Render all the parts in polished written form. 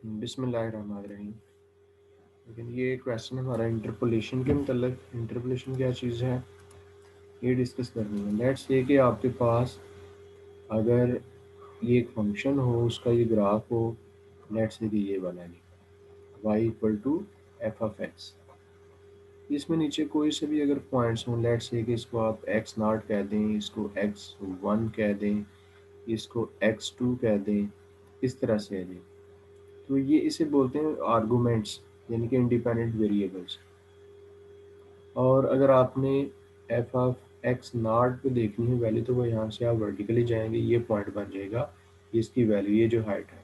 बिस्मिल्लाहिर्रहमानिर्रहीम। लेकिन ये क्वेश्चन हमारा इंटरपोलेशन के मतलब, इंटरपोलेशन क्या चीज़ है ये डिस्कस करनी है। लेट्स से कि आपके पास अगर ये एक फंक्शन हो, उसका ये ग्राफ हो, लेट्स से कि ये वाला नहीं, y equal to F of X. इसमें नीचे कोई से भी अगर पॉइंट्स हों, लेट्स से कि इसको आप एक्स नॉट कह दें, इसको एक्स वन कह दें, इसको एक्स टू कह दें, इस तरह से है जी। तो ये इसे बोलते हैं आर्गूमेंट्स, यानी कि इंडिपेंडेंट वेरिएबल्स। और अगर आपने एफ ऑफ एक्स नॉट पे देखनी है वैल्यू, तो वो यहाँ से आप वर्टिकली जाएंगे, ये पॉइंट बन जाएगा, इसकी वैल्यू, ये जो हाइट है।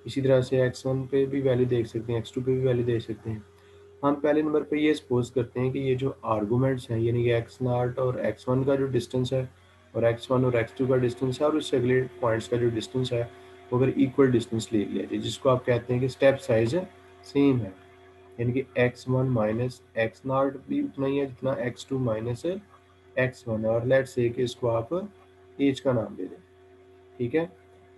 इसी तरह से एक्स वन पे भी वैल्यू देख सकते हैं, एक्स टू पे भी वैल्यू देख सकते हैं। हम पहले नंबर पे ये सपोज करते हैं कि ये जो आर्गूमेंट्स हैं, यानी कि एक्स नॉट और एक्स वन का जो डिस्टेंस है, और एक्स वन और एक्स टू का डिस्टेंस है, और उससे अगले पॉइंट्स का जो डिस्टेंस है, वो अगर इक्वल डिस्टेंस ले लिया जाए, जिसको आप कहते हैं कि स्टेप साइज सेम है। यानी कि X one minus x naught भी उतना ही है जितना X two minus X one है, और लेट्स से कि इसको आप एज का नाम दे दें। ठीक है,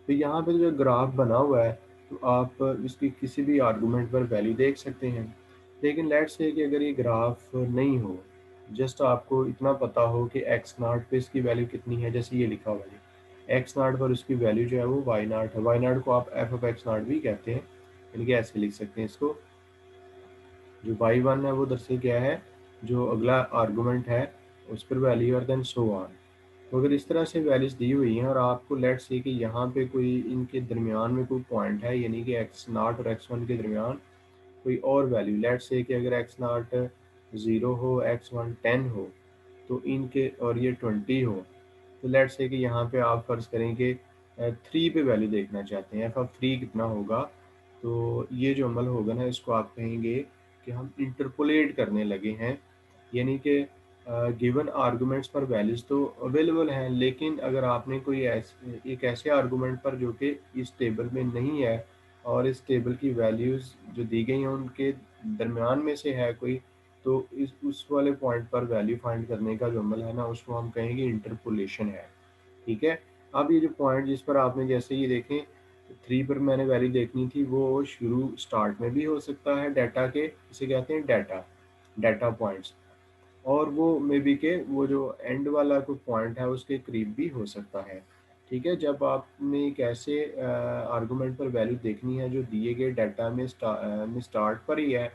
तो यहाँ पे जो ग्राफ बना हुआ है, तो आप इसकी किसी भी आर्गूमेंट पर वैल्यू देख सकते हैं। लेकिन लेट्स से कि अगर ये ग्राफ नहीं हो, जस्ट आपको इतना पता हो कि एक्स नॉट पे इसकी वैल्यू कितनी है, जैसे ये लिखा हुआ है एक्स नॉट पर उसकी वैल्यू जो है वो वाई नॉट है। वाई नॉट को आप एफ ऑफ एक्स नॉट भी कहते हैं, यानी कि ऐसे लिख सकते हैं इसको। जो वाई वन है वो दरअसल क्या है, जो अगला आर्गूमेंट है उस पर वैल्यू, और देन सो ऑन। तो अगर इस तरह से वैल्यूज दी हुई हैं और आपको लेट्स से कि यहाँ पे कोई इनके दरमियान में कोई पॉइंट है, यानी कि एक्स नॉट और एक्स वन के दरमियान कोई और वैल्यू, लेट्स से कि अगर एक्स नॉट 0 हो, एक्स वन 10 हो, तो इनके, और ये 20 हो, तो लेट्स से कि यहाँ पे आप फर्ज करें कि 3 पे वैल्यू देखना चाहते हैं, एफ ऑफ 3 कितना होगा। तो ये जो अमल होगा ना, इसको आप कहेंगे कि हम इंटरपोलेट करने लगे हैं। यानी कि गिवन आर्गूमेंट्स पर वैल्यूज तो अवेलेबल हैं, लेकिन अगर आपने कोई एक ऐसे आर्गूमेंट पर जो कि इस टेबल में नहीं है, और इस टेबल की वैल्यूज़ जो दी गई हैं उनके दरमियान में से है कोई, तो इस उस वाले पॉइंट पर वैल्यू फाइंड करने का जो अमल है ना, उसको हम कहेंगे इंटरपोलेशन है। ठीक है, अब ये जो पॉइंट जिस पर आपने, जैसे ये देखें 3 पर मैंने वैल्यू देखनी थी, वो शुरू स्टार्ट में भी हो सकता है डाटा के, इसे कहते हैं डाटा, डाटा पॉइंट्स। और वो मे बी के वो जो एंड वाला कोई पॉइंट है उसके करीब भी हो सकता है। ठीक है, जब आपने एक ऐसे आर्गूमेंट पर वैल्यू देखनी है जो दिए गए डाटा में स्टार्ट पर ही है,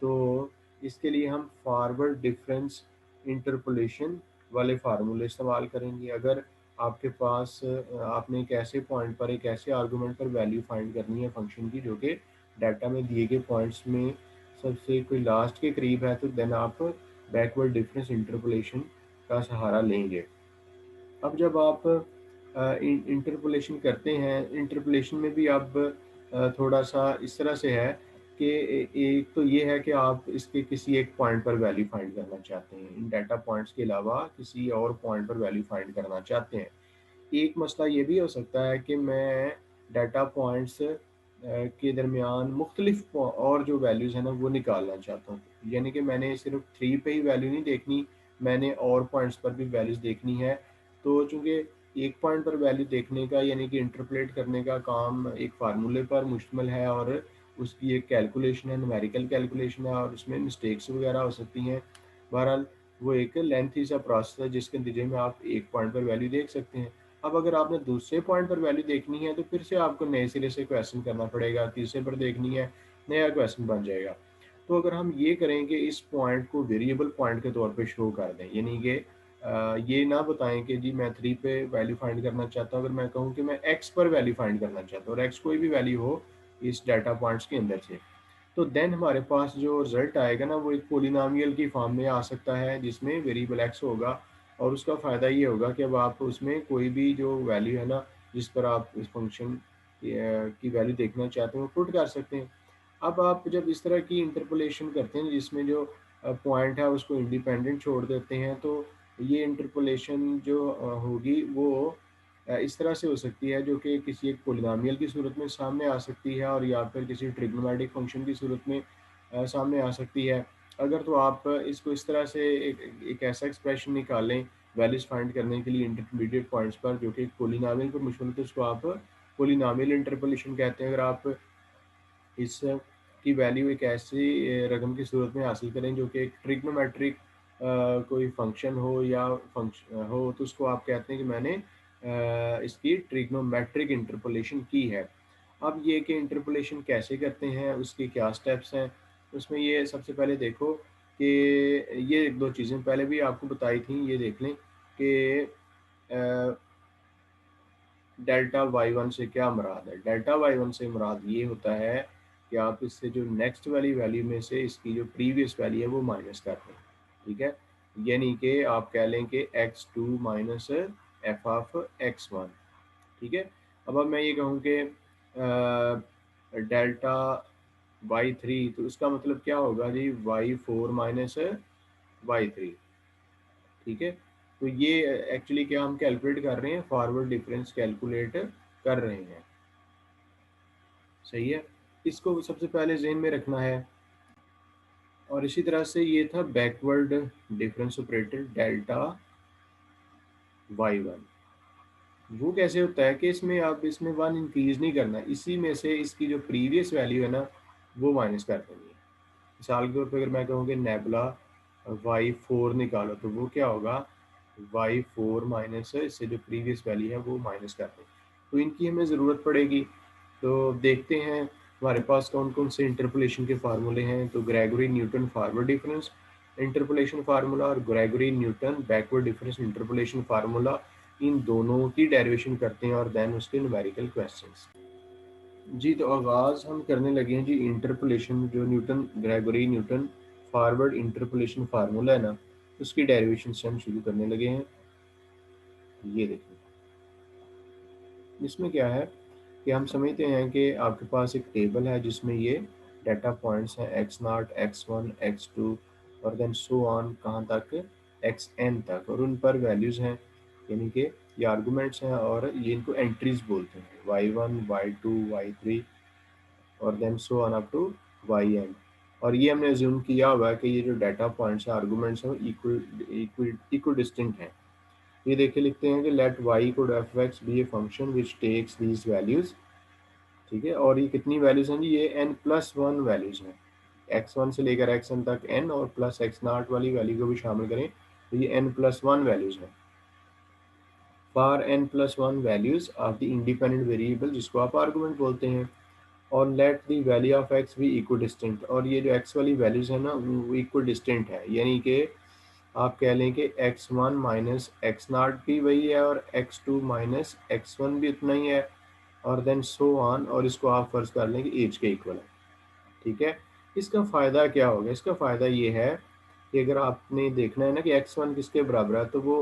तो इसके लिए हम फॉरवर्ड डिफरेंस इंटरपोलेशन वाले फार्मूले इस्तेमाल करेंगे। अगर आपके पास आपने एक ऐसे पॉइंट पर, एक ऐसे आर्गूमेंट पर वैल्यू फाइंड करनी है फंक्शन की जो कि डाटा में दिए गए पॉइंट्स में सबसे कोई लास्ट के करीब है, तो देन आप बैकवर्ड डिफरेंस इंटरपोलेशन का सहारा लेंगे। अब जब आप इंटरपोलेशन करते हैं, इंटरपोलेशन में भी अब थोड़ा सा इस तरह से है कि एक तो ये है कि आप इसके किसी एक पॉइंट पर वैल्यू फाइंड करना चाहते हैं, इन डाटा पॉइंट्स के अलावा किसी और पॉइंट पर वैल्यू फाइंड करना चाहते हैं। एक मसला ये भी हो सकता है कि मैं डाटा पॉइंट्स के दरमियान मुख्तलिफ और जो वैल्यूज़ हैं ना वो निकालना चाहता हूँ। यानी कि मैंने सिर्फ 3 पे ही वैल्यू नहीं देखनी, मैंने और पॉइंट्स पर भी वैल्यूज़ देखनी है। तो चूँकि एक पॉइंट पर वैल्यू देखने का, यानी कि इंटरपोलेट करने का काम एक फार्मूले पर मुश्तमिल है, और उसकी एक कैलकुलेशन है, न्यूमेरिकल कैलकुलेशन है, और उसमें मिस्टेक्स वगैरह हो सकती हैं। बहरहाल वो एक लेंथी सा प्रोसेस है जिसके नतीजे में आप एक पॉइंट पर वैल्यू देख सकते हैं। अब अगर आपने दूसरे पॉइंट पर वैल्यू देखनी है, तो फिर से आपको नए सिरे से क्वेश्चन करना पड़ेगा, तीसरे पर देखनी है, नया क्वेश्चन बन जाएगा। तो अगर हम ये करें कि इस पॉइंट को वेरिएबल पॉइंट के तौर पे शो कर दें, यानी कि ये ना बताएं कि जी मैं 3 पे वैल्यू फाइंड करना चाहता हूँ, अगर मैं कहूँ कि मैं एक्स पर वैल्यू फाइंड करना चाहता हूँ, और एक्स कोई भी वैल्यू हो इस डाटा पॉइंट्स के अंदर से, तो देन हमारे पास जो रिजल्ट आएगा ना, वो एक पोलिनोमियल की फॉर्म में आ सकता है, जिसमें वेरिएबल एक्स होगा। और उसका फ़ायदा ये होगा कि अब आप उसमें कोई भी जो वैल्यू है ना, जिस पर आप इस फंक्शन की वैल्यू देखना चाहते हैं, वो पुट कर सकते हैं। अब आप जब इस तरह की इंटरपोलेशन करते हैं जिसमें जो पॉइंट है उसको इंडिपेंडेंट छोड़ देते हैं, तो ये इंटरपोलेशन जो होगी वो इस तरह से हो सकती है, जो कि किसी एक पोलिनोमियल की सूरत में सामने आ सकती है, और या फिर किसी ट्रिग्नोमेट्रिक फंक्शन की सूरत में सामने आ सकती है। अगर तो आप इसको इस तरह से एक ऐसा एक्सप्रेशन निकालें वैल्यूज फाइंड करने के लिए इंटरमीडिएट पॉइंट्स पर, जो कि एक पोलिनोमियल पर मुश्तमिल है, तो उसको आप पोलिनोमियल इंटरपोलेशन कहते हैं। अगर आप इस की वैल्यू एक ऐसी रकम की सूरत में हासिल करें जो कि एक ट्रिग्नोमेट्रिक कोई फंक्शन हो या फंक्शन हो, तो उसको आप कहते हैं कि मैंने इसकी ट्रिग्नोमेट्रिक इंटरपोलेशन की है। अब ये कि इंटरपोलेशन कैसे करते हैं, उसके क्या स्टेप्स हैं, उसमें ये सबसे पहले देखो कि ये एक दो चीज़ें पहले भी आपको बताई थी, ये देख लें कि डेल्टा वाई वन से क्या मुराद है। डेल्टा वाई वन से मुराद ये होता है कि आप इससे जो नेक्स्ट वाली वैल्यू में से इसकी जो प्रीवियस वैल्यू है वो माइनस कर दें, ठीक है। यानी कि आप कह लें कि X two minus F of X one, ठीक है। अब मैं ये कहूँ कि डेल्टा वाई थ्री, तो उसका मतलब क्या होगा जी, y four minus y three, ठीक है। तो ये एक्चुअली क्या हम कैलकुलेट कर रहे हैं, फॉरवर्ड डिफरेंस कैलकुलेट कर रहे हैं, सही है। इसको सबसे पहले जेहन में रखना है। और इसी तरह से ये था backward difference operator delta Y one. वो कैसे होता है कि इसमें आप इसमें वन इंक्रीज नहीं करना, इसी में से इसकी जो प्रीवियस वैल्यू है ना वो माइनस कर देनी है। मिसाल के तौर पर अगर मैं कहूँ कि नेबुला वाई फोर निकालो, तो वो क्या होगा, वाई फोर माइनस इससे जो प्रीवियस वैल्यू है वो माइनस कर दें। तो इनकी हमें ज़रूरत पड़ेगी। तो देखते हैं हमारे पास कौन कौन से इंटरपोलेशन के फार्मूले हैं। तो Gregory Newton forward difference interpolation formula और Gregory Newton backward difference interpolation formula, इन दोनों की डेरिवेशन करते हैं और देन उसके न्यूमेरिकल क्वेश्चंस। जी, तो आगाज़ हम करने लगे हैं जी इंटरपोलेशन, जो Newton Gregory Newton forward interpolation formula है ना, उसकी डेरिवेशन से हम शुरू करने लगे हैं। ये देखिए, इसमें क्या है कि हम समझते हैं कि आपके पास एक टेबल है जिसमें ये डाटा पॉइंट्स हैं X naught, x one, x two और देन सो ऑन कहाँ तक, एक्स एन तक, और उन पर वैल्यूज़ हैं, यानी कि ये आर्गूमेंट्स हैं और ये इनको एंट्रीज बोलते हैं, y one, y two, y three और then so on up to Y N. और ये हमने अज्यूम किया हुआ है कि ये जो डाटा पॉइंट्स हैं, आर्गूमेंट्स हैं, इक्वल डिस्टिंक्ट हैं। ये देखिए लिखते हैं कि let Y equal F X be a function which takes these values, ठीक है। और ये कितनी वैल्यूज हैं जी, ये एन प्लस वन वैल्यूज हैं, एक्स वन से लेकर एक्स एन तक एन और प्लस एक्स नॉट वाली वैल्यू को भी शामिल करें तो ये एन प्लस वन वैल्यूज हैं। For N plus one values of the independent variable, जिसको आप आर्गूमेंट बोलते हैं, और let the value of x भी इक्वल डिस्टिंक्ट, और ये जो एक्स वाली वैल्यूज है ना वो इक्वल डिस्टिंक्ट है, यानी कि आप कह लें कि X one minus x naught भी वही है और X two minus X one भी उतना ही है, और देन सो ऑन, और इसको आप फर्ज कर लें कि एज के इक्वल है, ठीक है। इसका फ़ायदा क्या होगा, इसका फ़ायदा ये है कि अगर आपने देखना है ना कि एक्स वन किसके बराबर है, तो वो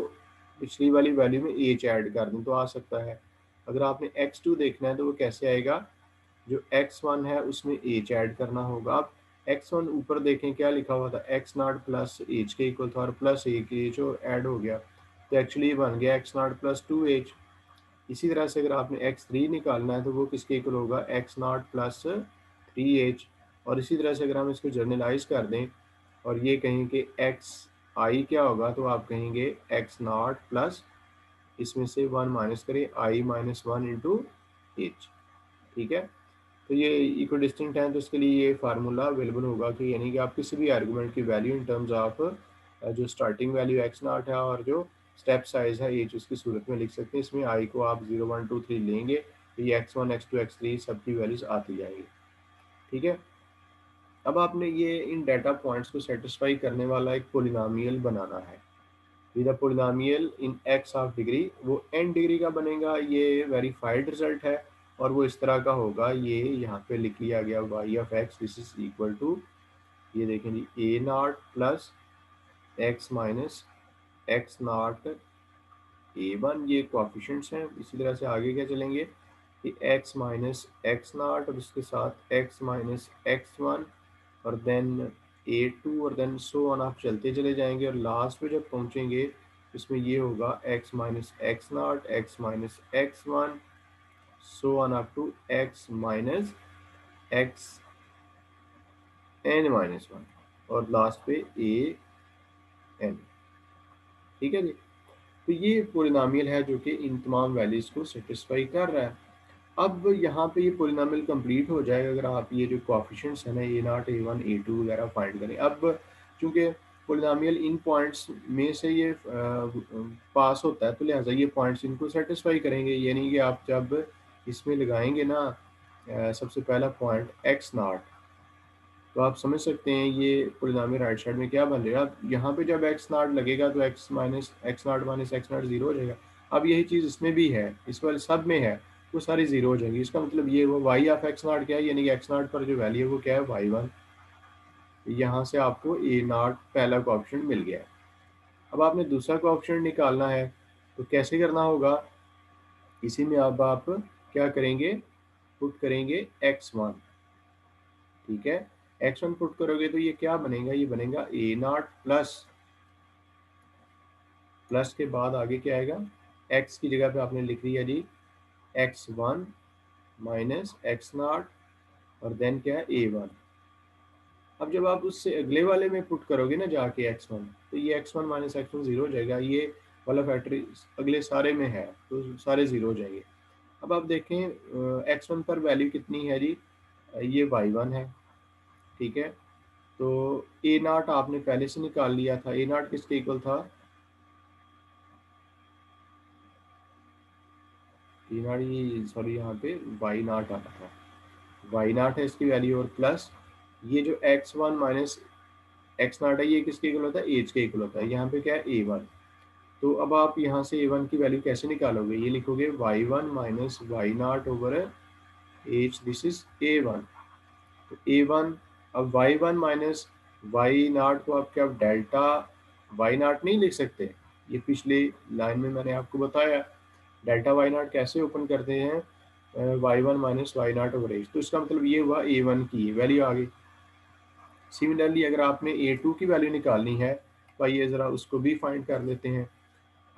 पिछली वाली वैल्यू में एच ऐड कर दें तो आ सकता है। अगर आपने एक्स टू देखना है तो वो कैसे आएगा, जो एक्स वन है उसमें एच ऐड करना होगा। आप एक्स वन ऊपर देखें क्या लिखा हुआ था, एक्स नॉट प्लस एच के इक्वल था और प्लस एक एच और ऐड हो गया, तो एक्चुअली बन गया x not plus two H. इसी तरह से अगर आपने एक्स थ्री निकालना है तो वो किसके इक्वल होगा, x not plus three H. और इसी तरह से अगर हम इसको जर्नलाइज कर दें और ये कहें कि एक्स आई क्या होगा, तो आप कहेंगे एक्स नॉट प्लस, इसमें से वन माइनस करें, आई माइनस वन इंटू एच, ठीक है। तो ये इक्व डिस्टिंक्ट है, तो इसके लिए ये फार्मूला अवेलेबल होगा कि यानी कि आप किसी भी आर्गूमेंट की वैल्यू इन टर्म्स ऑफ जो स्टार्टिंग वैल्यू एक्स नॉट है और जो स्टेप साइज है एच, उसकी सूरत में लिख सकते हैं। इसमें आई को आप 0 1 2 3 लेंगे तो ये X one, x two, X three सबकी वैल्यूज आती जाएंगी, ठीक है। अब आपने ये इन डाटा पॉइंट्स को सेटिस्फाई करने वाला एक पोलिनोमियल बनाना है। The polynomial in X of degree, वो एन डिग्री का बनेगा, ये वेरीफाइड रिजल्ट है और वो इस तरह का होगा, ये यहाँ पे लिख लिया गया y of x this is equal to, ये देखें जी, a naught plus x minus x naught a one, ये कोएफिशिएंट्स हैं। इसी तरह से आगे क्या चलेंगे कि एक्स माइनस एक्स नॉट और उसके साथ एक्स माइनस एक्स वन और देन ए टू और देन सो ऑन, आप चलते चले जाएंगे और लास्ट में जब पहुंचेंगे इसमें ये होगा x minus x naught, X minus X one, so on up to X minus x N minus one और लास्ट पे ए एन, ठीक है जी। तो ये पोलिनोमियल है जो कि इन तमाम वैल्यूज को सेटिस्फाई कर रहा है। अब यहाँ पे ये पोलिनोमियल कंप्लीट हो जाएगा अगर आप ये जो कोएफिशिएंट्स है ना A0 A1 A2 वगैरह फाइंड करें। अब चूंकि पोलिनोमियल इन पॉइंट्स में से ये पास होता है तो लिहाजा ये पॉइंट्स इनको सेटिस्फाई करेंगे, यानी कि आप जब इसमें लगाएंगे ना सबसे पहला पॉइंट x0, तो आप समझ सकते हैं ये पोलिनोमियल राइट साइड में क्या बन जाएगा। अब यहाँ पे जब x0 लगेगा तो x0 माइनस x0 जीरो हो जाएगा। अब यही चीज़ इसमें भी है, इस वाले सब में है, वो सारी जीरो हो जाएंगी। इसका मतलब ये वो y ऑफ x0 क्या है, यानी कि x0 पर जो वैल्यू है वो क्या है y1। यहाँ से आपको a0 पहला का ऑप्शन मिल गया है। अब आपने दूसरा का ऑप्शन निकालना है, तो कैसे करना होगा, इसी में अब आप क्या करेंगे, पुट करेंगे x1। ठीक है, x1 पुट करोगे तो ये क्या बनेगा, ये बनेगा a0 प्लस, प्लस के बाद आगे क्या आएगा, x की जगह पे आपने लिख दिया जी x1 माइनस x0 और देन क्या है a1। अब जब आप उससे अगले वाले में पुट करोगे ना जाके x1, तो ये x1 माइनस x1 जीरो हो जाएगा। ये वाला फैक्टर अगले सारे में है तो सारे जीरो हो जाएंगे। अब आप देखें x1 पर वैल्यू कितनी है जी, ये y1 है। ठीक है, तो a0 आपने पहले से निकाल लिया था। a0 किसके इक्वल था, a0 सॉरी यहाँ पे y0 आता था, y0 है इसकी वैल्यू, और प्लस ये जो x1 माइनस x0 है ये किसके इक्वल होता है, एज के इक्वल होता है। यहाँ पे क्या है a1। तो अब आप यहाँ से a1 की वैल्यू कैसे निकालोगे, ये लिखोगे y1 minus y0 over H, this is a1। तो a1, अब y1 माइनस y0 को आप क्या डेल्टा y0 नहीं लिख सकते, ये पिछली लाइन में मैंने आपको बताया डेल्टा y0 कैसे ओपन करते हैं, y1 minus y0 over H. तो इसका मतलब ये हुआ a1 की वैल्यू आ गई। सिमिलरली अगर आपने a2 की वैल्यू निकालनी है तो आइए ज़रा उसको भी फाइंड कर लेते हैं।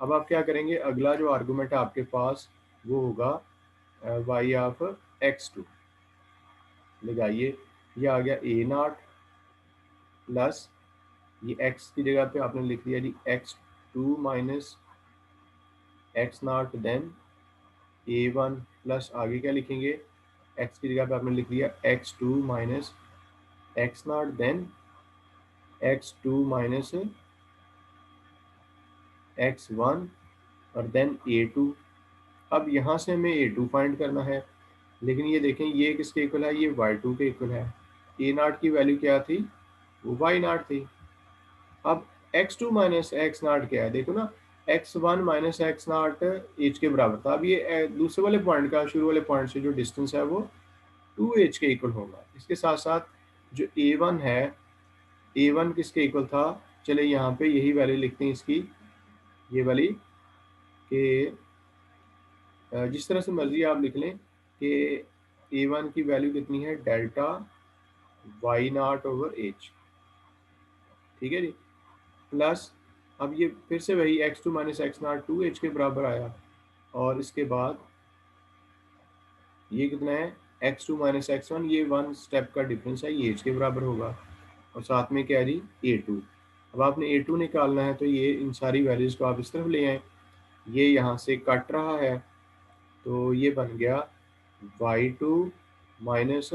अब आप क्या करेंगे, अगला जो आर्गूमेंट है आपके पास वो होगा y ऑफ x2। लगाइए, ये आ गया a0 प्लस, ये x की जगह पे आपने लिख दिया जी x2 minus x0, then a1 plus आगे क्या लिखेंगे, x की जगह पे आपने लिख दिया x2 minus x0, then x2 minus x1 और देन a2। अब यहाँ से हमें a2 फाइंड करना है, लेकिन ये देखें ये किसके इक्वल है, ये y2 के इक्वल है। a0 की वैल्यू क्या थी, वो y0 थी। अब x2 माइनस x0 क्या है, देखो ना, x1 माइनस x0 एच के बराबर था। अब ये दूसरे वाले पॉइंट का शुरू वाले पॉइंट से जो डिस्टेंस है वो 2h के इक्वल होगा। इसके साथ साथ जो a1 है, a1 किसके इक्वल था, चले यहाँ पे यही वैल्यू लिखते हैं इसकी, ये वाली कि जिस तरह से मर्जी आप लिख लें कि a1 की वैल्यू कितनी है, डेल्टा y0 ओवर एच। ठीक है जी, प्लस अब ये फिर से वही x2 माइनस x0 2h के बराबर आया, और इसके बाद ये कितना है, x2 माइनस x1, ये वन स्टेप का डिफरेंस है, ये h के बराबर होगा। और साथ में क्या है जी a2। अब आपने a2 निकालना है तो ये इन सारी वैल्यूज़ को आप इस तरफ ले आए, ये यहाँ से कट रहा है तो ये बन गया y2 माइनस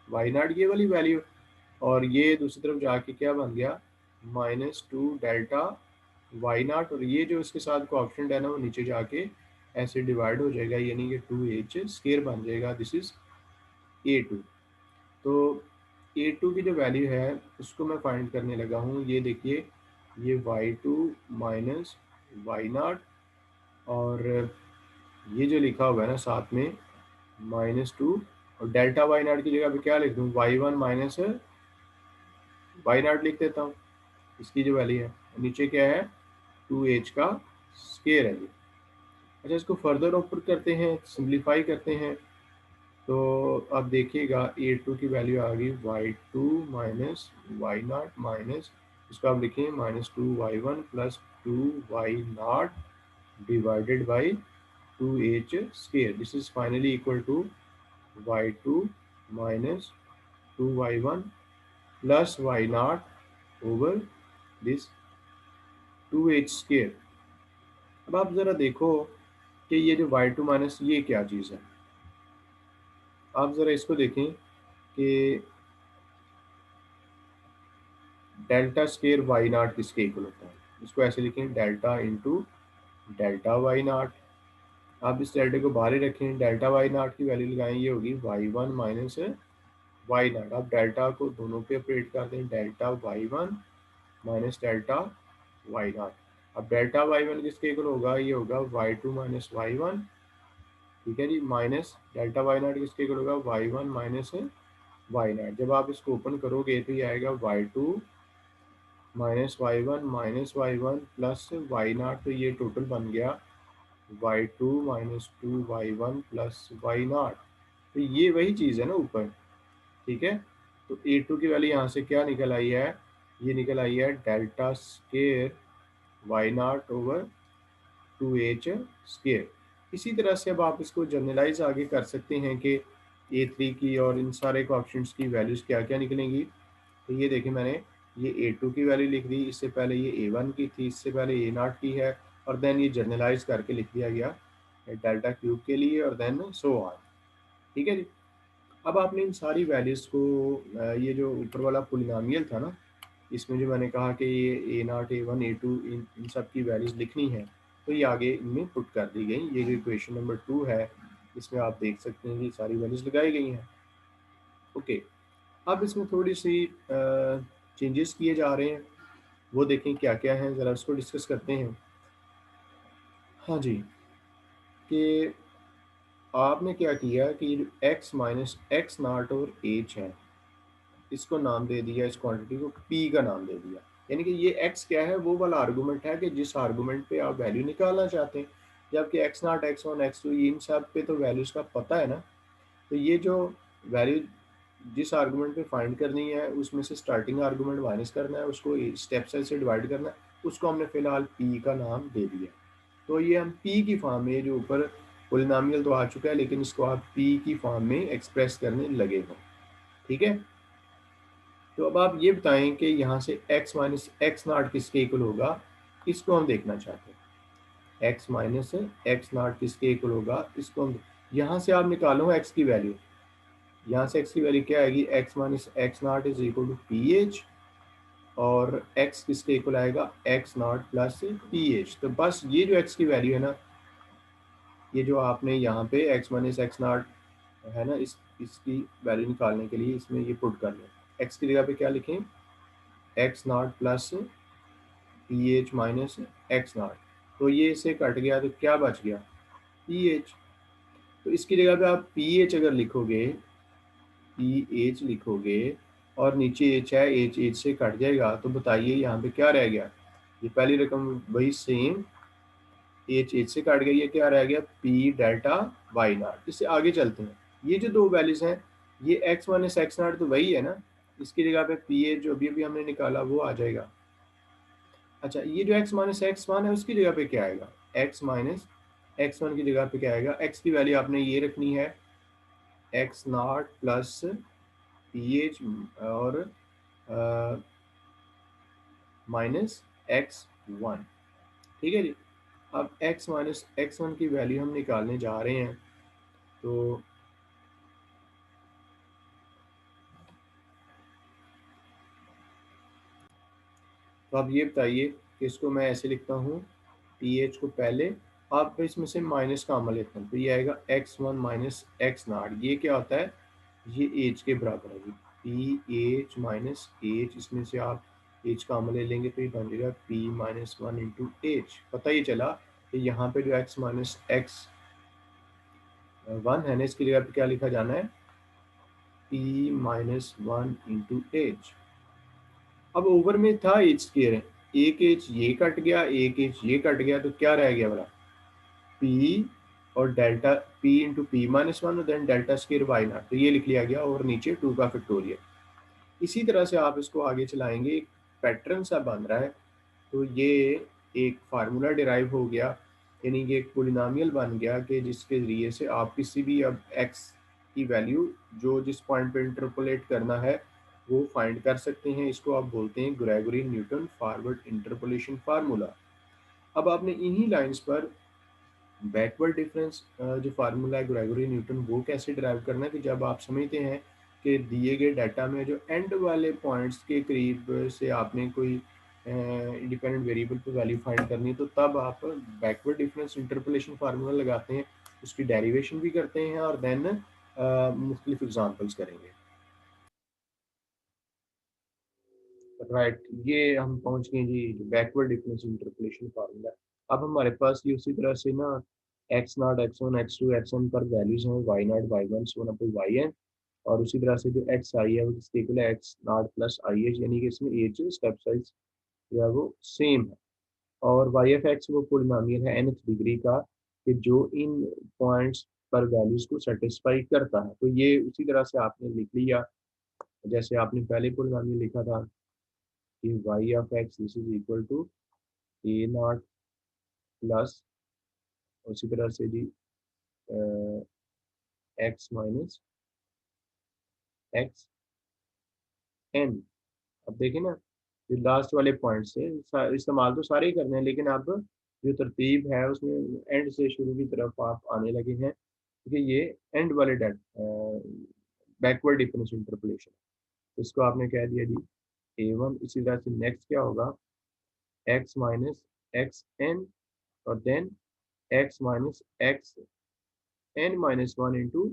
y0 ये वाली वैल्यू, और ये दूसरी तरफ जाके क्या बन गया, -2 डेल्टा y0, और ये जो इसके साथ कोएफिशिएंट है ना वो नीचे जाके ऐसे डिवाइड हो जाएगा, यानी कि 2h स्क्वायर बन जाएगा। This is a2। तो a2 की जो वैल्यू है उसको मैं फाइंड करने लगा हूँ। ये देखिए, ये y2 माइनस y0, और ये जो लिखा हुआ है ना साथ में -2, और डेल्टा y0 की जगह पे क्या लिख दूँ, y1 माइनस y0 लिख देता हूँ, इसकी जो वैल्यू है। नीचे क्या है, 2h का स्क्वायर है ये। अच्छा, इसको फर्दर ऊपर करते हैं, सिंप्लीफाई करते हैं, तो अब देखिएगा a2 की वैल्यू आ गई y2 माइनस y0 माइनस, इसको आप लिखें -2y1 plus 2y0 divided by 2h square. This is finally equal to y2 minus 2y1 plus y0 over this 2h square. अब आप ज़रा देखो कि ये जो y2 माइनस ये क्या चीज़ है, आप ज़रा इसको देखें कि डेल्टा स्केयर वाई नाट किसके इक्वल होता है। इसको ऐसे लिखें, delta into delta y naught. आप इस डेल्टा को बाहर ही रखें, डेल्टा वाई नाट की वैल्यू लगाएं, ये होगी y one minus y naught. आप डेल्टा को दोनों पे ऑपरेट कर दें, delta Y one minus delta y naught. अब डेल्टा वाई वन किसके इक्वल होगा, ये होगा y two minus y one, ठीक है जी, माइनस डेल्टा वाई नाट किसके इक्वल होगा, y one minus y naught. जब आप इसको ओपन करोगे तो ये आएगा y two minus y one plus y naught, तो ये टोटल बन गया y two minus two y one plus y naught. तो ये वही चीज़ है ना ऊपर, ठीक है। तो ए टू की वैल्यू यहाँ से क्या निकल आई है, ये निकल आई है delta square Y naught over two H square. इसी तरह से अब आप इसको जनरलाइज आगे कर सकते हैं कि ए थ्री की और इन सारे कोएफिशिएंट्स की वैल्यूज़ क्या क्या निकलेंगी। तो ये देखें, मैंने ये ए टू की वैल्यू लिख दी, इससे पहले ये ए वन की थी, इससे पहले ए नॉट की है, और देन ये जनरलाइज करके लिख दिया गया डेल्टा क्यूब के लिए, और देन सो ऑन, ठीक है जी। अब आपने इन सारी वैल्यूज़ को ये जो ऊपर वाला पोलिनोमियल था ना, इसमें जो मैंने कहा कि ये a naught a one a two इन सब की वैल्यूज़ लिखनी है, तो ये आगे इनमें पुट कर दी गई। ये जो इक्वेशन नंबर 2 है, इसमें आप देख सकते हैं कि सारी वैल्यूज़ लगाई गई हैं। ओके, अब इसमें थोड़ी सी चेंजेस किए जा रहे हैं, वो देखें क्या क्या हैं, ज़रा उसको डिस्कस करते हैं। हाँ जी, कि आपने क्या किया कि एक्स माइनस एक्स नॉट और एच है, इसको नाम दे दिया, इस क्वांटिटी को पी का नाम दे दिया। यानी कि ये एक्स क्या है, वो वाला आर्गूमेंट है कि जिस आर्गूमेंट पे आप वैल्यू निकालना चाहते हैं। जबकि x naught x one x two इन सब पे तो वैल्यूज़ का पता है ना, तो ये जो वैल्यू जिस आर्गूमेंट पे फाइंड करनी है, उसमें से स्टार्टिंग आर्गूमेंट माइनस करना है, उसको स्टेप साइज से डिवाइड करना है, उसको हमने फिलहाल पी का नाम दे दिया। तो ये हम पी की फॉर्म में, जो ऊपर पोलिनोमियल तो आ चुका है, लेकिन इसको आप पी की फॉर्म में एक्सप्रेस करने लगे हो, ठीक है। तो अब आप ये बताएं कि यहाँ से x माइनस एक्स नाट किसके इक्वल होगा, इसको हम देखना चाहते हैं। x माइनस एक्स नाट किसके इक्वल होगा, इसको हम, यहाँ से आप निकालो x की वैल्यू। यहाँ से x की वैल्यू क्या आएगी, x minus X naught is equal to P H, और x किसके इक्वल आएगा, x naught plus P H. तो बस ये जो x की वैल्यू है ना, ये जो आपने यहाँ पे x माइनस एक्स नाट है ना, इसकी वैल्यू निकालने के लिए इसमें ये पुट कर लें। x की जगह पे क्या लिखें, x not plus P H minus x not. तो ये इससे कट गया तो क्या बच गया, पी एच। तो इसकी जगह पे आप पी एच अगर लिखोगे, पी एच लिखोगे, और नीचे एच है, एच एच से कट जाएगा, तो बताइए यहाँ पे क्या रह गया। ये पहली रकम वही सेम, एच एच से कट गई है, क्या रह गया, पी डेल्टा वाई नॉट। इससे आगे चलते हैं, ये जो दो वैल्यूज हैं, ये एक्स माइनस एक्स नॉट तो वही है ना, इसकी जगह पे पी एच जो अभी अभी हमने निकाला वो आ जाएगा। अच्छा, ये जो x माइनस एक्स वन है, उसकी जगह पे क्या आएगा, x माइनस एक्स वन की जगह पे क्या आएगा, x की वैल्यू आपने ये रखनी है, x not plus P H और माइनस एक्स वन, ठीक है जी। अब x माइनस एक्स वन की वैल्यू हम निकालने जा रहे हैं, तो आप ये बताइए कि इसको मैं ऐसे लिखता हूँ, टी एच को पहले, आप इसमें से माइनस का अमल लेते हैं, तो ये आएगा x one minus x not. ये क्या होता है, ये एच के बराबर है, पी एच माइनस एच, इसमें से आप एच का अमल ले लेंगे तो ये बन जाएगा P minus one into H. पता ये चला कि यहाँ पे जो एक्स माइनस एक्स वन है ना, इसकी जगह पे क्या लिखा जाना है, P minus one into H. अब ओवर में था एच स्केयर है, एक एच ये कट गया, एक एच ये कट गया, तो क्या रह गया बड़ा, पी और delta p into p minus one, और then delta square y naught. तो ये लिख लिया गया, और नीचे टू का फैक्टोरियल। इसी तरह से आप इसको आगे चलाएंगे, एक पैटर्न सा बन रहा है, तो ये एक फार्मूला डिराइव हो गया, यानी कि एक पोलिनोमियल बन गया कि जिसके ज़रिए से आप किसी भी अब एक्स की वैल्यू जो जिस पॉइंट पे इंटरपोलेट करना है वो फाइंड कर सकते हैं। इसको आप बोलते हैं Gregory Newton forward interpolation formula. अब आपने इन्हीं लाइंस पर बैकवर्ड डिफरेंस जो फार्मूला है ग्रेगोरी न्यूटन, वो कैसे ड्राइव करना है कि जब आप समझते हैं कि दिए गए डाटा में जो एंड वाले पॉइंट्स के करीब से आपने कोई इंडिपेंडेंट वेरिएबल पे वैल्यू फाइंड करनी है, तो तब आप बैकवर्ड डिफरेंस इंटरपोलेशन फार्मूला लगाते हैं, उसकी डेरिवेशन भी करते हैं और देन मुख्तलिफ एग्जांपल्स करेंगे। राइट, ये हम पहुंच गए जी बैकवर्ड डिफरेंस इंटरपोलेशन फार्मूला। अब हमारे पास ये उसी तरह से ना X naught x one x two X N पर वैल्यूज हैं, Y naught Y one so ना वाई एन, और उसी तरह से जो एक्स आई है वो किसके इक्वल है x not plus I H, यानी कि इसमें एच स्टेप साइज जो है वो सेम है। और वाई एफ एक्स वो पोलिनोमियल है nth डिग्री का कि जो इन पॉइंट्स पर वैल्यूज को सेटिस्फाई करता है। तो ये उसी तरह से आपने लिख लिया जैसे आपने पहले पोलिनोमियल लिखा था कि Y of x this is equal to A naught plus उसी तरह से जी एक्स माइनस एक्स एन। अब देखिए ना, जो लास्ट वाले पॉइंट से इस्तेमाल तो सारे ही करने हैं, लेकिन अब जो तरतीब है उसमें एंड से शुरू की तरफ आप आने लगे हैं, क्योंकि ये एंड वाले डेट बैकवर्ड डिफरेंस इंटरपोलेशन। इसको आपने कह दिया जी ए वन। इसी तरह से नेक्स्ट क्या होगा एक्स माइनस एक्स एन, और then x minus x N minus one into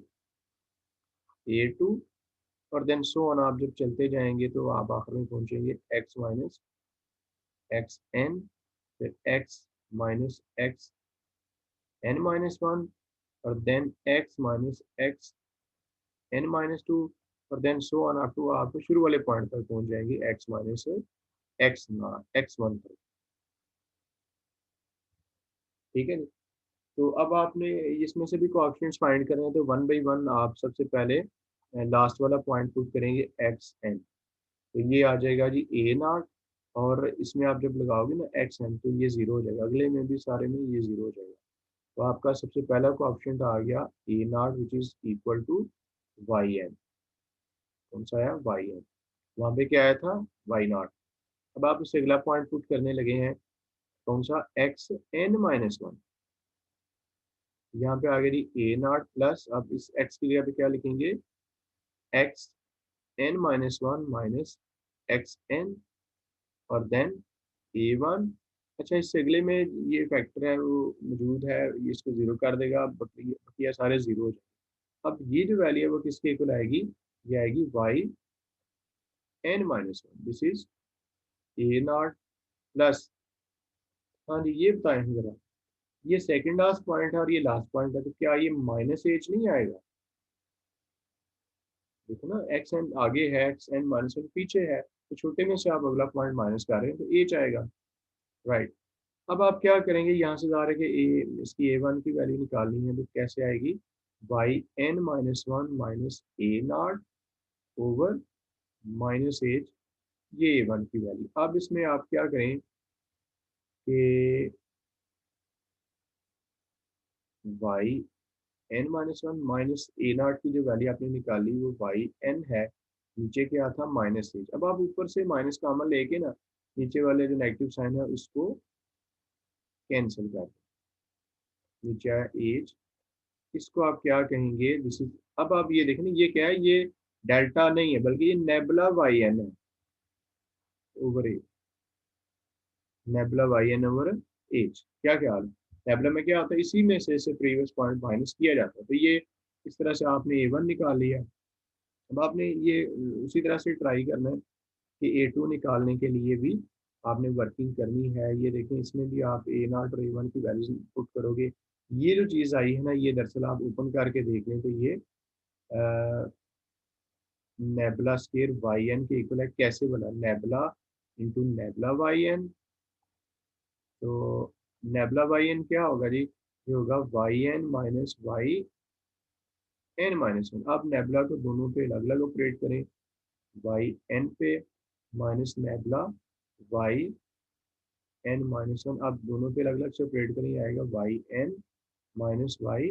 a two, और देन सो ऑन। आप जब चलते जाएंगे तो आप आखिर में पहुंचेंगे एक्स माइनस एक्स एन, फिर x minus x N minus one, और then x minus x N minus two, और then so on up to आप शुरू वाले पॉइंट पर पहुंच जाएंगे x minus x x one पर। ठीक है जी। तो अब आपने इसमें से भी कोएफिशिएंट्स फाइंड करने हैं, तो वन बाई वन आप सबसे पहले लास्ट वाला पॉइंट पुट करेंगे एक्स एन, तो ये आ जाएगा जी ए नॉट, और इसमें आप जब लगाओगे ना एक्स एन तो ये जीरो हो जाएगा, अगले में भी सारे में ये जीरो हो जाएगा। तो आपका सबसे पहला कोएफिशिएंट आ गया a naught which is equal to Y n. कौन सा आया वाई एन, वहाँ पे क्या आया था वाई नॉट। अब आप उससे अगला पॉइंट पुट करने लगे हैं कौन सा एक्स एन माइनस वन। यहाँ पे आ गया जी ए नॉट प्लस, अब इस एक्स की जगह पे क्या लिखेंगे X N minus one minus x N, और देन ए वन। अच्छा, इससे अगले में ये फैक्टर है वो मौजूद है, ये इसको जीरो कर देगा, बकिया सारे जीरो हो जाए। अब ये जो वैल्यू है वो किसके इक्वल आएगी, ये आएगी Y N minus one, this is A naught plus. हाँ जी, ये बताएं जरा, ये सेकंड लास्ट पॉइंट है और ये लास्ट पॉइंट है, तो क्या ये माइनस एच नहीं आएगा? देखो ना, एक्स एन आगे है, एक्स एन माइनस वन पीछे है, तो छोटे में से आप अगला पॉइंट माइनस कर रहे हैं तो एच आएगा। राइट। अब आप क्या करेंगे, यहाँ से जा रहे कि ए इसकी ए वन की वैल्यू निकालनी है, तो कैसे आएगी Y N minus one minus A naught over minus H, ये ए वन की वैल्यू। अब इसमें आप क्या करें कि Y N minus one minus A naught की जो वैल्यू आपने निकाली वो वाई एन है, नीचे क्या था माइनस एच। अब आप ऊपर से माइनस कॉमन लेके ना नीचे वाले जो नेगेटिव साइन है उसको कैंसिल कर दें, नीचे आया एच, इसको आप क्या कहेंगे दिस इज। अब आप ये देखें ये क्या है, ये डेल्टा नहीं है बल्कि ये नेबुला वाई एन है over a, nabla Y n over h. क्या ख्याल है नेबुला में क्या होता है, इसी में से प्रीवियस पॉइंट माइनस किया जाता है। तो ये इस तरह से आपने ए वन निकाल लिया। अब आपने ये उसी तरह से ट्राई करना है कि ए टू निकालने के लिए भी आपने वर्किंग करनी है। ये देखें इसमें भी आप ए नॉट और ए वन की वैल्यूज पुट करोगे, ये जो चीज़ आई है ना, ये दरअसल आप ओपन करके देख लें तो ये नेबुला स्केयर वाई एन के इक्वल है। कैसे बना nabla into nabla Y N, तो नेबुला वाई एन क्या होगा जी, ये होगा Y N minus Y N minus one. अब नेबुला को दोनों पे अलग अलग ऑपरेट करें, वाई एन पे minus nabla Y N minus one, आप दोनों पे अलग अलग से ऑपरेट करें, ये आएगा Y N minus Y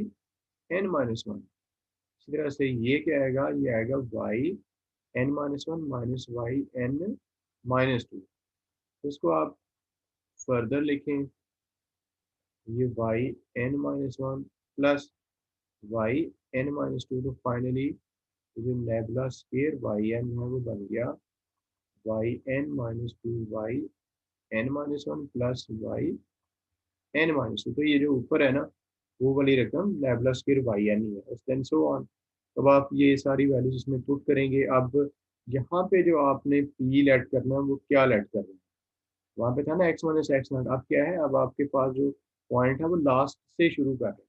N minus one. इसी तरह से ये क्या आएगा, ये आएगा Y N minus one minus Y N minus two. तो इसको आप फर्दर लिखें ये Y N minus one plus Y N minus two. तो फाइनली जो नेबुला स्क्वायर वाई एन है वो बन गया Y N minus two Y N minus one plus Y N minus two. तो ये जो ऊपर है ना वो वाली रकम नेबुला स्क्वायर वाई एन ही है, देन सो ऑन। अब आप ये सारी वैल्यूज इसमें पुट करेंगे। अब यहाँ पे जो आपने पी लेट करना है वो क्या लेट करना है, वहाँ पे था ना एक्स माइनस एक्स नॉट, अब क्या है, अब आपके पास जो पॉइंट है वो लास्ट से शुरू कर रहे हैं,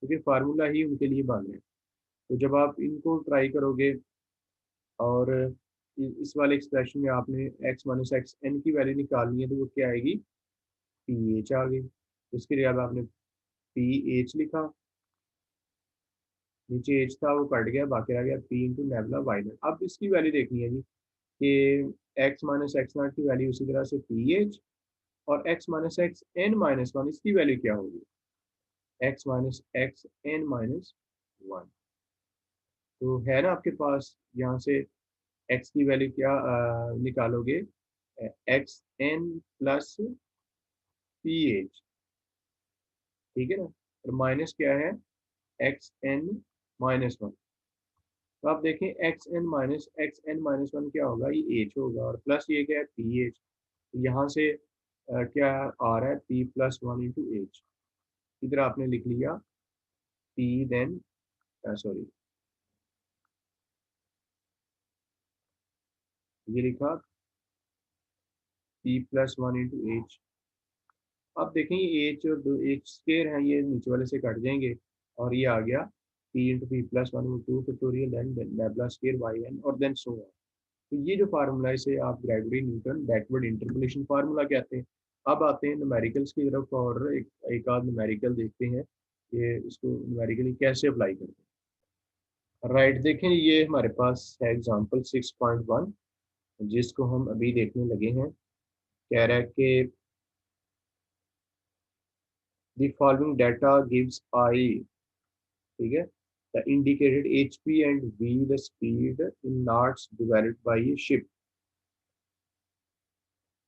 क्योंकि फार्मूला ही उनके लिए बन रहे हैं। तो जब आप इनको ट्राई करोगे और इस वाले एक्सप्रेशन में आपने एक्स माइनस एक्स एन की वैल्यू निकालनी है तो वो क्या आएगी, पी एच आ गई। उसके लिए अब आपने पी एच लिखा, नीचे एच था वो कट गया, बाकी रह गया P into nabla Y naught. अब इसकी वैल्यू देखनी है जी कि एक्स माइनस एक्स नॉट की वैल्यू उसी तरह से पी एच, और X minus x N minus one इसकी वैल्यू क्या होगी, X minus x N minus one. तो है ना आपके पास यहाँ से एक्स की वैल्यू क्या निकालोगे, X N plus P H, ठीक है ना, और माइनस क्या है, एक्स एन माइनस वन। तो आप देखें एक्स एन माइनस वन क्या होगा, ये एच होगा, और प्लस ये क्या है पी एच। यहाँ से क्या आ रहा है P plus one into H. इधर आपने लिख लिया पी देन सॉरी ये लिखा P plus one into H. अब देखें ये एच और दो एच स्क्वायर हैं ये नीचे वाले से कट जाएंगे, और ये आ गया P into P plus one two factorial then nabla square Y N और देन सो ऑन। तो ये जो फार्मूला है इसे आप Gregory Newton backward interpolation formula कहते हैं। अब आते हैं न्यूमेरिकल्स की तरफ और एक आध न्यूमेरिकल देखते हैं कि इसको न्यूमेरिकली कैसे अप्लाई करते हैं। राइट, देखें ये हमारे पास है एग्जांपल 6.1 जिसको हम अभी देखने लगे हैं। कह रहा है कि the following data gives I, ठीक है, the indicated HP and V the speed in knots developed by a ship.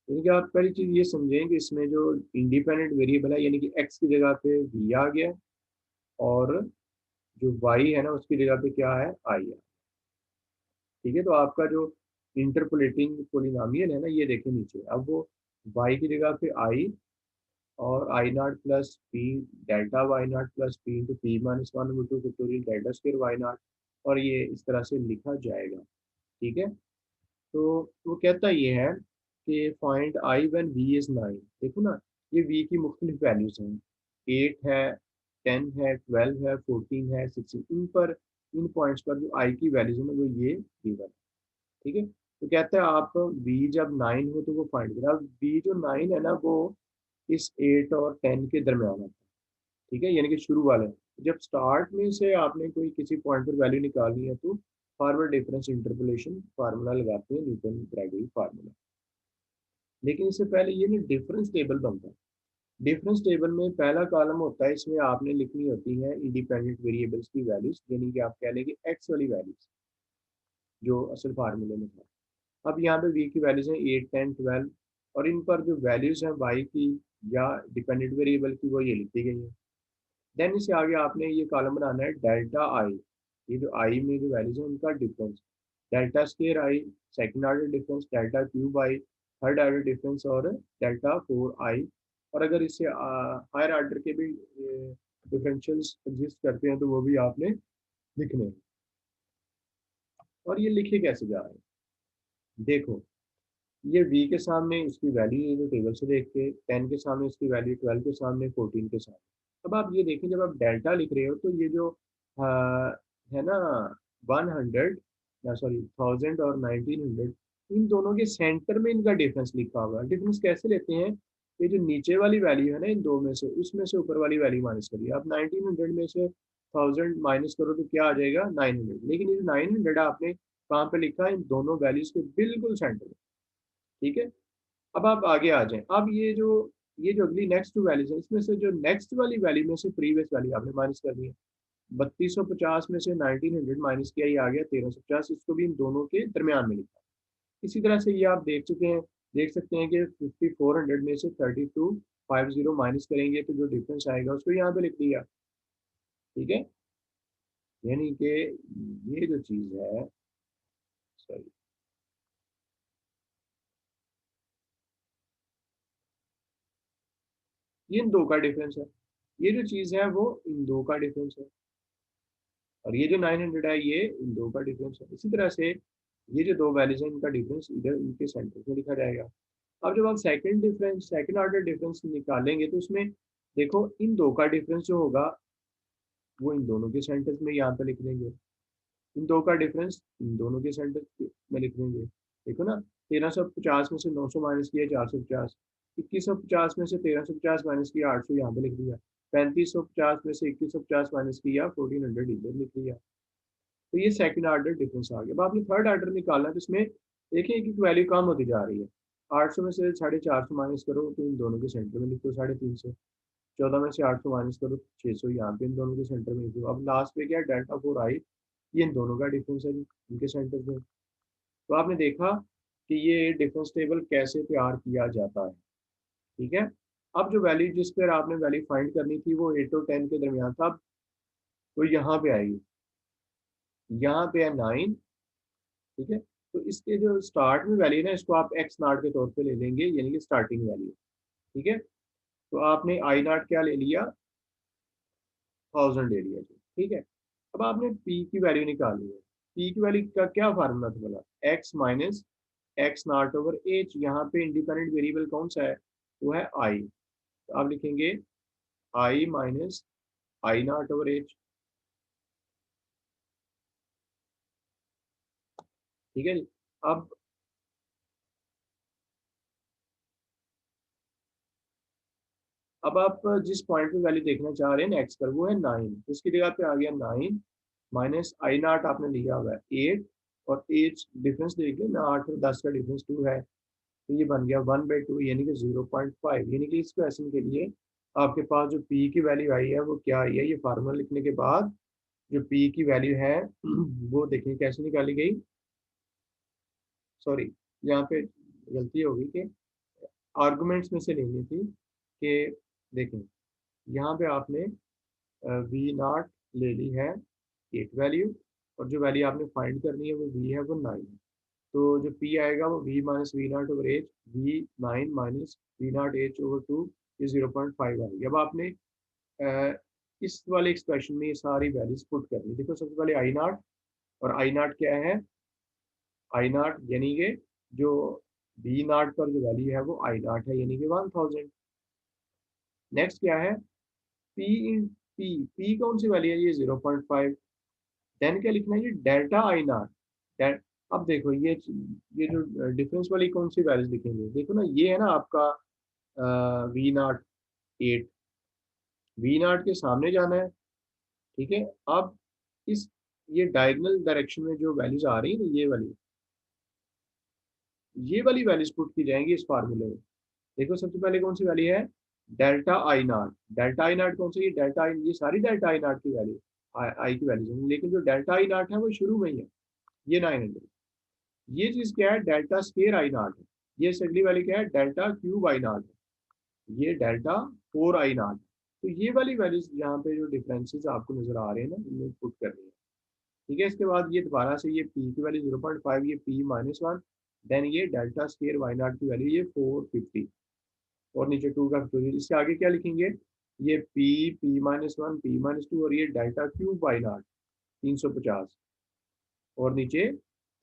यानी कि आप पहली चीज ये समझें कि इसमें जो इंडिपेंडेंट वेरिएबल है यानी कि एक्स की जगह पे वी आ गया, और जो वाई है ना उसकी जगह पे क्या है, आई है। ठीक है, तो आपका जो इंटरपोलेटिंग पोलिनोमियल है ना ये देखें नीचे, अब वो वाई की जगह पे आई और i naught plus p delta y naught plus p into p minus one two factorial delta square y naught, और ये इस तरह से लिखा जाएगा। ठीक है, तो वो कहता ये है कि find I when V is nine. देखो ना, ये वी की मुख्तलिफ वैल्यूज हैं, 8 है, 10 है, 12 है, 14 है, 16, इन पर इन पॉइंट्स पर जो आई की वैल्यूज है ना वो ये गिवन। ठीक है, तो कहते हैं आप वी जब 9 हो तो वो फाइंड करें। अब वी जो 9 है ना वो इस 8 और 10 के दरमियान है। ठीक है, यानी कि शुरू वाले, जब स्टार्ट में से आपने कोई किसी पॉइंट पर वैल्यू निकालनी है तो फॉरवर्ड डिफरेंस इंटरपोलेशन फार्मूला लगाते हैं, न्यूटन ग्रेगरी फार्मूला। लेकिन इससे पहले ये ना डिफरेंस टेबल बनता है। डिफरेंस टेबल में पहला कॉलम होता है, इसमें आपने लिखनी होती है इंडिपेंडेंट वेरिएबल्स की वैल्यूज, यानी कि आप कह लें कि एक्स वाली वैल्यूज जो असल फार्मूले में था। अब यहाँ पे वी की वैल्यूज हैं 8, 10, 12, और इन पर जो वैल्यूज हैं वाई की या डिपेंडेंट वेरिएबल की वो ये लिखी गई है। देन इससे आगे आपने ये कॉलम बनाना है डेल्टा आई, ये जो आई में जो वैल्यूज है उनका difference, delta square i second order difference, delta cube i third order difference, और डेल्टा फोर आई। और अगर इससे हायर ऑर्डर के भी डिफरेंशियल्स एग्जिस्ट करते हैं तो वो भी आपने लिखने हैं। और ये लिखे कैसे जा रहे हैं, देखो ये v के सामने उसकी वैल्यू ये जो टेबल से देख के, 10 के सामने उसकी वैल्यू, 12 के सामने, 14 के सामने। अब आप ये देखें जब आप डेल्टा लिख रहे हो तो ये जो है ना 100 सॉरी 1000 और 1900, इन दोनों के सेंटर में इनका डिफरेंस लिखा हुआ है। डिफरेंस कैसे लेते हैं, ये जो नीचे वाली वैल्यू है ना इन दो में से, उसमें से ऊपर वाली वैल्यू माइनस करिए। आप 1900 में से 1000 माइनस करो तो क्या आ जाएगा 900, लेकिन ये जो 900 आपने कहाँ पे लिखा है, इन दोनों वैल्यूज के बिल्कुल सेंटर में। ठीक है, अब आप आगे आ जाएं। अब ये जो अगली नेक्स्ट वैल्यूज है इसमें से जो नेक्स्ट वाली वैल्यू में से प्रीवियस वैल्यू आपने माइनस करनी है। 3250 में से 1900 माइनस किया, ये आ गया 1350, इसको भी इन दोनों के दरमियान में लिखा। इसी तरह से ये आप देख सकते हैं कि 5400 में से 32 50 माइनस करेंगे तो जो डिफरेंस आएगा उसको यहाँ पे लिख दिया। ठीक है, यानी कि ये जो चीज़ है, सॉरी, ये इन दो का डिफरेंस है, ये जो चीज़ है वो इन दो का डिफरेंस है, और ये जो 900 है ये इन दो का डिफरेंस है। इसी तरह से ये जो दो वैल्यूज है इनका डिफरेंस इधर इनके सेंटर में लिखा जाएगा। अब जब आप सेकंड ऑर्डर डिफरेंस निकालेंगे तो उसमें देखो इन दो का डिफरेंस जो होगा वो इन दोनों के सेंटर्स में यहाँ पे लिख देंगे, इन दो का डिफरेंस इन दोनों के सेंटर में लिख देंगे। देखो ना, 1350 में से 900 माइनस किया 450, 2150 में से 1350 माइनस किया 800 यहाँ पे लिख दिया, 3550 में से 2150 माइनस किया 1400 इधर लिख दिया। तो ये सेकंड ऑर्डर डिफरेंस आ गया। अब आपने थर्ड ऑर्डर निकालना है तो इसमें देखिए एक वैल्यू कम होती जा रही है। 800 में से 450 माइनस करो तो इन दोनों के सेंटर में लिखो 350, 14 में से 800 माइनस करो 600 यहाँ पे इन दोनों के सेंटर में लिखो। अब लास्ट पे क्या है, डेल्टा 4 आई, ये इन दोनों का डिफरेंस है जी, इनके सेंटर में। तो आपने देखा कि ये डिफरेंस टेबल कैसे तैयार किया जाता है। ठीक है, अब जो वैल्यू जिस पर आपने वैल्यू फाइंड करनी थी वो 8 और 10 के दरमियान था, तो यहाँ पे आएगी, यहाँ पे है 9। ठीक है, तो इसके जो स्टार्ट में वैल्यू है ना इसको आप एक्स नाट के तौर पे ले लेंगे, यानी कि स्टार्टिंग वैल्यू। ठीक है, तो आपने आई नाट क्या ले लिया, 1000 ले लिया जी। ठीक है, अब आपने पी की वैल्यू निकालनी है। पी की वैल्यू का क्या फार्मूला था बोला, एक्स माइनस एक्स नाट ओवर एच। यहाँ पे इंडिपेंडेंट वेरिएबल कौन सा है, वो है आई, तो आप लिखेंगे आई माइनस आई नाट ओवर एच। ठीक है जी, अब आप जिस पॉइंट पे वैल्यू देखना चाह रहे हैं ना एक्स पर, वो है 9, तो इसकी जगह पे आ गया 9 माइनस आई नाट आपने लिया हुआ है 8, और एज डिफरेंस देख लें ना, 8 और 10 का डिफरेंस 2 है, तो ये बन गया 1/2 यानी कि 0.5। यानी कि इस क्वेश्चन के लिए आपके पास जो पी की वैल्यू आई है वो क्या आई है, ये फार्मूला लिखने के बाद जो पी की वैल्यू है वो देखिए कैसे निकाली गई। सॉरी, यहाँ पे गलती होगी कि आर्गुमेंट्स में से लेनी थी कि देखें, यहाँ पे आपने वी नॉट ले ली है 8 वैल्यू, और जो वैल्यू आपने फाइंड करनी है वो वी है वो 9। तो जो पी आएगा वो V minus V naught over H, V 9 minus V naught H over 2, ये 0.5 आएगी। अब आपने अ, इस वाले एक्सप्रेशन में ये सारी वैल्यूज पुट करनी। देखो सबसे पहले आई नॉट, और आई नॉट क्या है, आई नॉट यानी कि जो वी नॉट पर जो वैल्यू है वो आई नॉट है, यानी कि 1000। नेक्स्ट क्या है, पी इन पी, पी कौन सी वैल्यू है, ये 0.5। देन क्या लिखना है, ये डेल्टा आई नॉट। अब देखो ये जो डिफरेंस वाली कौन सी वैल्यूज लिखेंगे, देखो ना ये है ना आपका वी नॉट 8, वी नॉट के सामने जाना है। ठीक है, अब इस ये डायगोनल डायरेक्शन में जो वैल्यूज आ रही है ना, ये वाली वैल्यूज पुट की जाएंगी इस फार्मूले में। देखो सबसे पहले कौन सी वैल्यू है, delta I not. Delta I not कौन सी है, डेल्टा आई, ये सारी डेल्टा आई नॉट की वैल्यू, आई की वैल्यूज है, लेकिन जो डेल्टा आई नॉट है वो शुरू में ही है, ये 900। ये चीज क्या है, डेल्टा स्केयर आई नॉट है। ये अगली वाली क्या है, डेल्टा क्यूब आई नॉट है, ये डेल्टा 4 आई नॉट। तो ये वाली वैल्यूज यहाँ पे जो डिफरेंसेस आपको नजर आ रहे हैं ना, इन्हें पुट करनी है। ठीक है, इसके बाद ये दोबारा से ये पी की वैल्यू 0.5, ये पी माइनस 1, देन ये डेल्टा स्केयर वाई नॉट की वैल्यू ये 450, और नीचे 2 का फैक्टोरियल। इससे आगे क्या लिखेंगे, ये पी-1 पी-2 और ये डेल्टा क्यूब वाई नॉट 350, और नीचे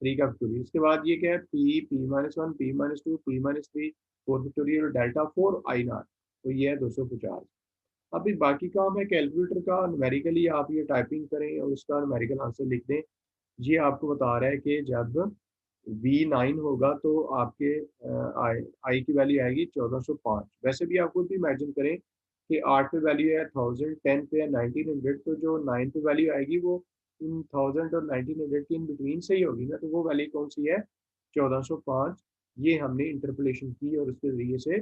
3 का फैक्टोरियल। इसके बाद ये क्या है, पी-1 पी-2 पी-3 4 फैक्टोरियल और डेल्टा 4 आई नॉट, तो ये है 250। अभी बाकी काम है कैलकुलेटर का, न्यूमेरिकली आप ये टाइपिंग करें और उसका न्यूमेरिकल आंसर लिख दें। ये आपको बता रहा है कि जब V9 होगा तो आपके आई की वैल्यू आएगी 1405। वैसे भी आप खुद भी इमेजिन करें कि 8 पे वैल्यू है 1000, 10 पे है 1900, तो जो 9 पे वैल्यू आएगी वो इन 1000 और 1900 के इन बिटवीन से ही होगी ना, तो वो वैल्यू कौन सी है, 1405। ये हमने इंटरपोलेशन की और उसके जरिए से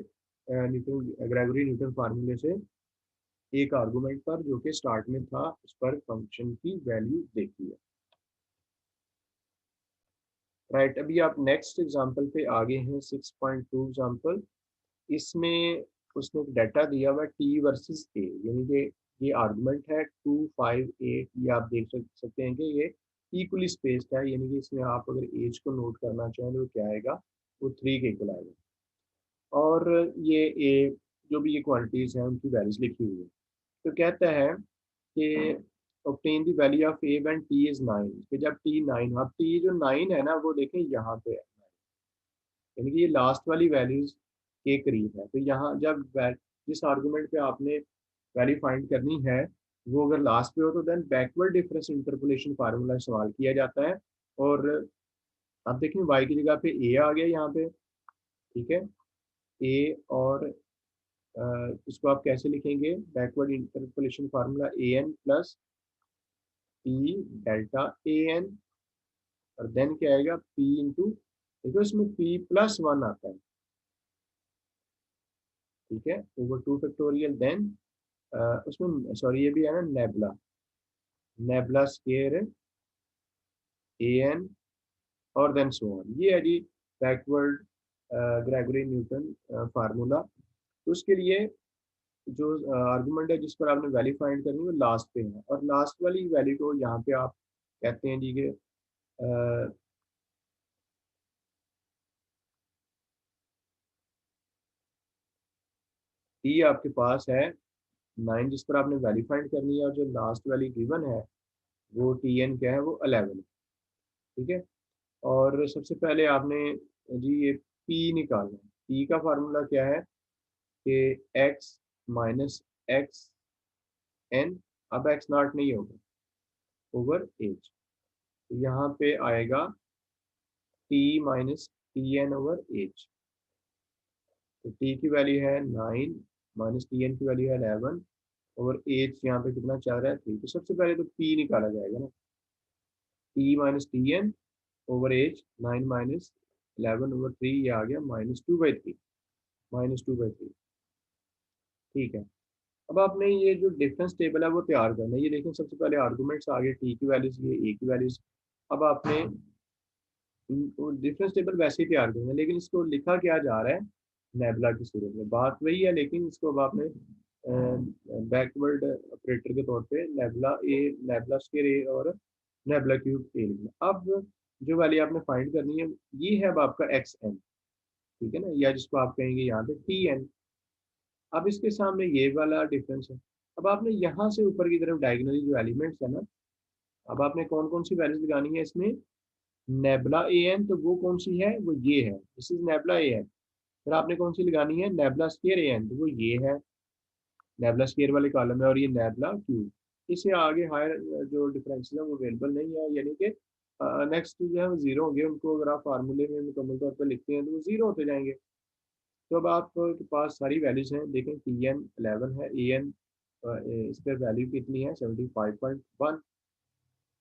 न्यूटन ग्रेगोरी न्यूटन फार्मूले से एक आर्गुमेंट पर जो कि स्टार्ट में था उस पर फंक्शन की वैल्यू देखी है। राइट, अभी आप नेक्स्ट एग्जांपल पे आगे हैं, 6.2 एग्जांपल। इसमें उसने एक डाटा दिया हुआ टी वर्सेस ए, यानी कि ये आर्गुमेंट है 2 5 8, ये आप देख सकते हैं कि ये इक्वली स्पेस्ड है, यानी कि इसमें आप अगर एज को नोट करना चाहें तो क्या आएगा, वो 3 के इक्वल आएगा। और ये ए जो भी ये क्वांटिटीज हैं उनकी वैल्यूज लिखी हुई है। तो कहता है कि obtain the value of a when t is 9, कि जब t 9, अब t जो 9 है ना वो देखें यहाँ पे है, यानी कि ये लास्ट वाली वैल्यूज के करीब है। तो यहाँ जब जिस आर्गुमेंट पे आपने वैल्यू फाइंड करनी है वो अगर लास्ट पे हो तो then backward difference interpolation formula इस्तेमाल किया जाता है। और अब देखें y की जगह पे a आ गया यहाँ पे, ठीक है, a, और इसको आप कैसे लिखेंगे, backward interpolation formula A N plus p delta A N, और देन क्या आएगा p इंटू, देखो इसमें p प्लस 1 आता है, ठीक है, ओवर 2 फैक्टोरियल, देन उसमें सॉरी ये भी है ना nebula, nebula square A N, और देन सो ऑन, ये है जी बैकवर्ड ग्रेगरी न्यूटन फार्मूला। तो उसके लिए जो आर्गुमेंट है जिस पर आपने वैल्यू फाइंड करनी है वो लास्ट पे है, और लास्ट वाली वैल्यू को यहाँ पे आप कहते हैं जी कि टी आपके पास है 9 जिस पर आपने वैल्यू फाइंड करनी है, और जो लास्ट वाली गिवन है वो टी एन क्या है, वो 11 है, ठीक है। और सबसे पहले आपने जी ये पी निकालना है, पी का फार्मूला क्या है कि एक्स माइनस एक्स एन, अब एक्स नॉट नहीं होगा, ओवर एच, तो यहाँ पे आएगा T minus T N over H. तो टी की वैल्यू है 9 माइनस टी एन की वैल्यू है 11, और एच यहाँ पे कितना चल रहा है 3। तो सबसे पहले तो पी निकाला जाएगा ना, T minus T N over H, 9 minus 11 over 3, ये आ गया -2/3, -2/3, ठीक है। अब आपने ये जो डिफरेंस टेबल है वो तैयार करना है। ये देखें सबसे पहले आर्गुमेंट्स आ गए, टी की वैल्यूज, ये ए की वैल्यूज। अब आपने डिफरेंस टेबल वैसे ही तैयार करना है, लेकिन इसको लिखा क्या जा रहा है, नेबुला की सूरत में, बात वही है, लेकिन इसको अब आपने बैकवर्ड ऑपरेटर के तौर पे नेबुला ए, नेबुला स्क्वायर ए और नेबुला क्यूब ए लिखना। अब जो वैल्यू आपने फाइंड करनी है ये है अब आपका एक्स एन, ठीक है ना, या जिसको आप कहेंगे यहाँ पे टी एन। अब इसके सामने ये वाला डिफरेंस है। अब आपने यहाँ से ऊपर की तरफ डायगोनली जो एलिमेंट्स है ना, अब आपने कौन कौन सी वैल्यूज लगानी है इसमें, नेबुला ए एन, तो वो कौन सी है, वो ये है, this is nabla A N. फिर आपने कौन सी लगानी है, नेबुला स्क्वायर ए एन, तो वो ये है, नेबुला स्क्वायर वाले कॉलम में, और ये नेबुला क्यूब। इससे आगे हायर जो डिफरेंसेस है वो अवेलेबल नहीं है, यानी कि नेक्स्ट जो है वो जीरो होंगे, उनको अगर आप फार्मूले में मुकम्मल तौर पर लिखते हैं तो वो जीरो होते जाएंगे। तो अब आपके पास सारी वैल्यूज हैं, देखें टी एन 11 है, ए एन इस पर वैल्यू कितनी है 75.1।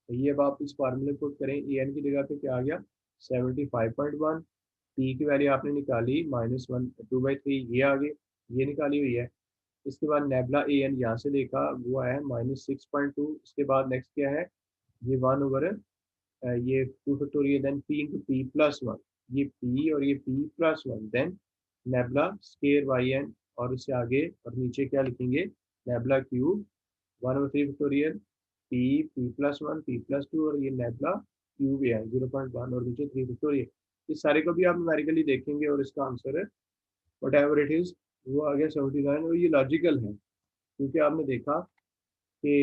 तो ये अब आप इस फार्मूले पुट करें, ए एन की जगह पे क्या आ गया 75.1, टी की वैल्यू आपने निकाली -1/2/3, ये आ गई, ये निकाली हुई है। इसके बाद नेबला ए एन यहाँ से देखा वो आया है -6.2। इसके बाद नेक्स्ट क्या है, ये 1/, ये 2 factorial, then P into P plus 1, ये पी और ये P plus 1, then nabla square Y N, और इससे आगे और नीचे क्या लिखेंगे, nabla cube 1/3 factorial, P P plus 1 P plus 2, और ये नेबला क्यूब है 0.1, और नीचे 3 फैक्टोरियल। इस सारे को भी आप न्यूमेरिकली देखेंगे और इसका आंसर है वट एवर इट इज़, वो आ गया 79। और ये लॉजिकल है क्योंकि आपने देखा कि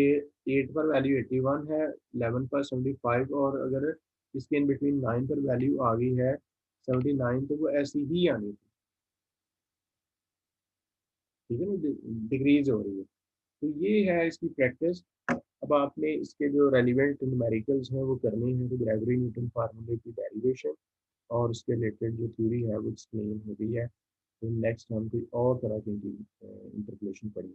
8 पर वैल्यू 81 है, 11 पर 75, और अगर इसके इन बिटवीन 9 पर वैल्यू आ गई है 79, तो वो ऐसी ही आनी थी, ठीक है ना, डिक्रीज हो रही है। तो ये है इसकी प्रैक्टिस। अब आपने इसके जो रेलिवेंट न्यूमेरिकल्स हैं वो करने हैं, तो ग्रेगरी न्यूटन फार्मूले की डेरिवेशन और उसके रिलेटेड जो थ्योरी है वो एक्सप्लेन हो गई है। तो नेक्स्ट हम कोई और तरह की इंटरपोलेशन पढ़ेंगे।